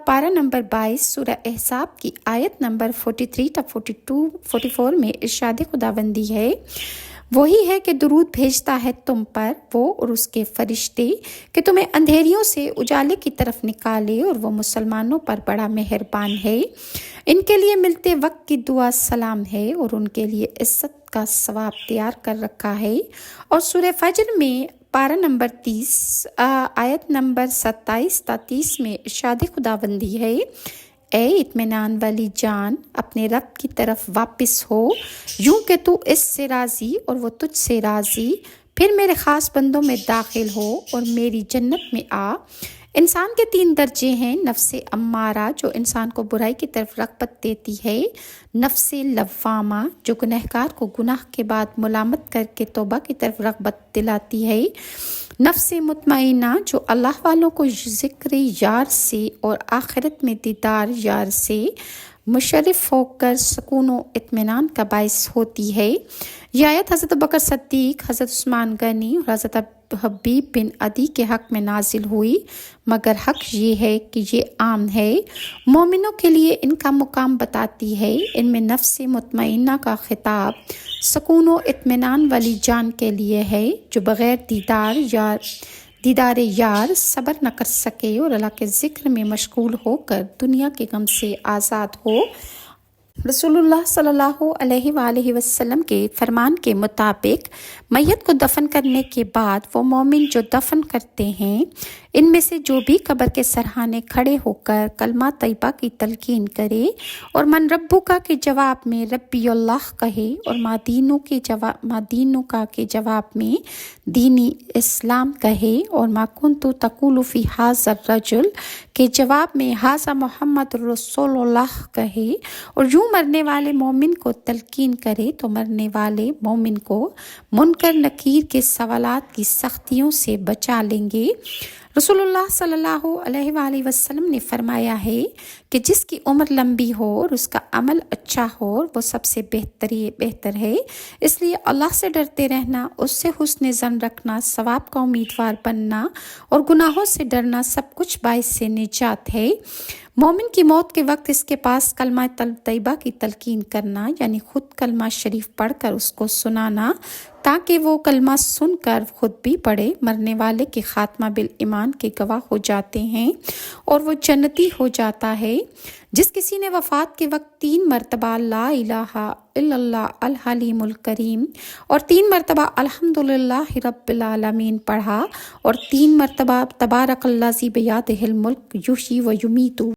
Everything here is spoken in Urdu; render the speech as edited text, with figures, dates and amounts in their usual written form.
پارہ نمبر 22 سورہ احزاب کی آیت نمبر 43 تا 44 میں ارشاد خداوندی ہے، وہی ہے کہ درود بھیجتا ہے تم پر وہ اور اس کے فرشتے کہ تمہیں اندھیریوں سے اجالے کی طرف نکالے، اور وہ مسلمانوں پر بڑا مہربان ہے۔ ان کے لیے ملتے وقت کی دعا سلام ہے، اور ان کے لیے عزت کا ثواب تیار کر رکھا ہے۔ اور سورہ فجر میں پارہ نمبر 30 آیت نمبر 27 تا 30 میں ارشاد خداوندی ہے، اے اطمینان والی جان اپنے رب کی طرف واپس ہو، یوں کہ تو اس سے راضی اور وہ تجھ سے راضی، پھر میرے خاص بندوں میں داخل ہو اور میری جنت میں آ۔ انسان کے 3 درجے ہیں، نفس امارہ جو انسان کو برائی کی طرف رغبت دیتی ہے، نفس لوامہ جو گنہگار کو گناہ کے بعد ملامت کر کے توبہ کی طرف رغبت دلاتی ہے، نفس مطمئنہ جو اللہ والوں کو ذکر یار سے اور آخرت میں دیدار یار سے مشرف ہو کر سکون و اطمینان کا باعث ہوتی ہے۔ یہ آیت حضرت بکر صدیق، حضرت عثمان غنی اور حضرت حبیب بن عدی کے حق میں نازل ہوئی، مگر حق یہ ہے کہ یہ عام ہے۔ مومنوں کے لیے ان کا مقام بتاتی ہے۔ ان میں نفس مطمئنہ کا خطاب سکون و اطمینان والی جان کے لیے ہے، جو بغیر دیدار یار صبر نہ کر سکے اور اللہ کے ذکر میں مشغول ہو کر دنیا کے غم سے آزاد ہو۔ رسول اللہ صلی اللہ علیہ وآلہ وسلم کے فرمان کے مطابق میت کو دفن کرنے کے بعد وہ مومن جو دفن کرتے ہیں، ان میں سے جو بھی قبر کے سرحانے کھڑے ہو کر کلمہ طیبہ کی تلقین کرے اور من ربک کے جواب میں ربی اللہ کہے، اور مادینو کا کے جواب میں دینی اسلام کہے، اور ما کنت تقول فی ھذا الرجل کے جواب میں ھذا محمد رسول اللہ کہے، اور یوں مرنے والے مومن کو تلقین کرے تو مرنے والے مومن کو منکر نکیر کے سوالات کی سختیوں سے بچا لیں گے۔ رسول اللہ صلی اللہ علیہ وآلہ وسلم نے فرمایا ہے کہ جس کی عمر لمبی ہو اور اس کا عمل اچھا ہو وہ سب سے بہتر ہے، اس لیے اللہ سے ڈرتے رہنا، اس سے حسن ظن رکھنا، ثواب کا امیدوار بننا اور گناہوں سے ڈرنا سب کچھ باعث نجات ہے۔ مومن کی موت کے وقت اس کے پاس کلمہ طیبہ کی تلقین کرنا، یعنی خود کلمہ شریف پڑھ کر اس کو سنانا تاکہ وہ کلمہ سن کر خود بھی پڑھے۔ مرنے والے کے خاتمہ بالایمان کے گواہ ہو جاتے ہیں اور وہ جنتی ہو جاتا ہے۔ جس کسی نے وفات کے وقت 3 مرتبہ لا الہ الا اللہ الحلیم الکریم اور 3 مرتبہ الحمدللہ رب العالمین پڑھا اور 3 مرتبہ تبارک الذی بیدہ الملک یحیی و یمیت